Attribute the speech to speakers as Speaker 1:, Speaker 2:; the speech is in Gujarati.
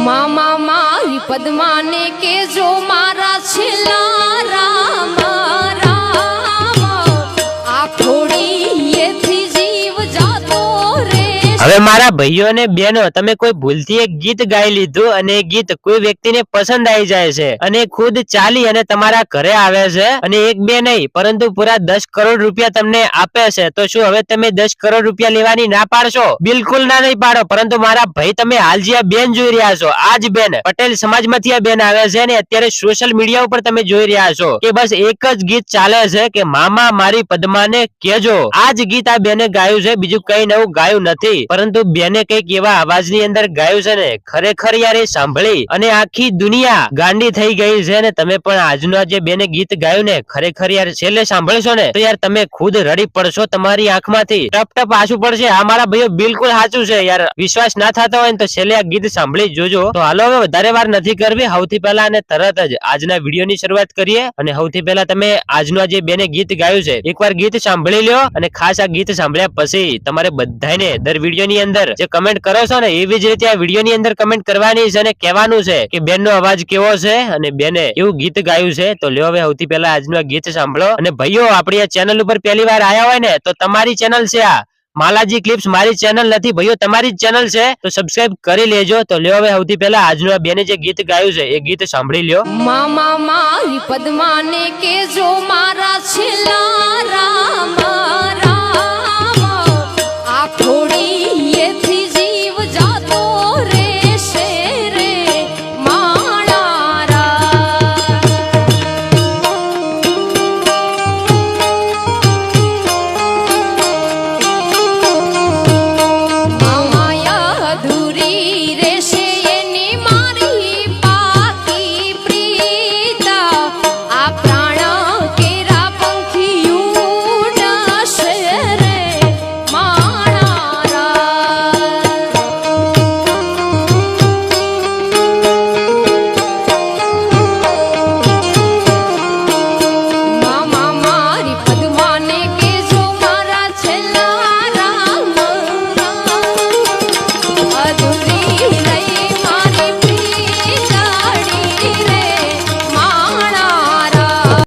Speaker 1: मामा मारी पद्माने के जो मारा छिला राम राम आखोड़ी ये थी जीव जातो रे।
Speaker 2: હવે મારા ભાઈઓ અને બહેનો તમે કોઈ ભૂલથી એક ગીત ગાઈ લીધું અને એ ગીત કોઈ વ્યક્તિને પસંદ આવી જાય છે અને ખુદ ચાલી અને તમારા ઘરે આવે છે અને એક બે નહીં પરંતુ પૂરા 10 કરોડ રૂપિયા તમને આપે છે, તો શું હવે તમે 10 કરોડ રૂપિયા લેવાની ના પાડશો? બિલકુલ ના નહીં પાડો। પરંતુ મારા ભાઈ તમે હાલ જે આ બેન જોઈ રહ્યા છો, આજ બેન પટેલ સમાજમાંથી આ બેન આવે છે અને અત્યારે સોશિયલ મીડિયા ઉપર તમે જોઈ રહ્યા છો કે બસ એક જ ગીત ચાલે છે કે મામા મારી પદ્માને કહેજો। આ જ ગીત આ બેને ગાયું છે, બીજું કઈ નવું ગાયું નથી, પરંતુ બેને કઈક એવા અવાજની અંદર ગાયું છે ને ખરેખર યાર એ સાંભળી અને આખી દુનિયા ગાંડી થઈ ગઈ છે। અને તમે પણ આજનું જે બેને ગીત ગાયું ને ખરેખર યાર છેલ્લે સાંભળશો ને તો યાર તમે ખુદ રડી પડશો, તમારી આંખમાંથી ટપ ટપ આંસુ પડશે। આ મારા ભાઈઓ બિલકુલ સાચું છે યાર, વિશ્વાસ ના થતો હોય ને તો છેલ્લે આ ગીત સાંભળી જોજો। તો હાલો હવે વધારે વાર નથી કરવી, સૌથી પહેલા અને તરત જ આજના વિડીયોની શરૂઆત કરીએ। અને સૌથી પહેલા તમે આજનું જે બેને ગીત ગાયું છે એકવાર ગીત સાંભળી લ્યો અને ખાસ આ ગીત સાંભળ્યા પછી તમારે બધાને દર વિડીયોની અંદર જે કમેન્ટ કરો છો ને એવી જ રીતે આ વિડીયોની અંદર કમેન્ટ કરવાની છે અને કહેવાનું છે કે બેનનો અવાજ કેવો છે અને બેને એવું ગીત ગાયું છે। તો લ્યો હવે સૌથી પહેલા આજનું આ ગીત સાંભળો। અને ભાઈઓ આપણી આ ચેનલ ઉપર પહેલી વાર આયા હોય ને તો તમારી ચેનલ છે આ માલાજી ક્લિપ્સ, મારી ચેનલ નથી ભાઈઓ, તમારી જ ચેનલ છે, તો સબસ્ક્રાઇબ કરી લેજો। તો લ્યો હવે સૌથી પહેલા આજનું આ બેને જે ગીત ગાયું છે એ ગીત સાંભળી લ્યો।
Speaker 1: मामा मारी पद्माने के जो मारा छिला राम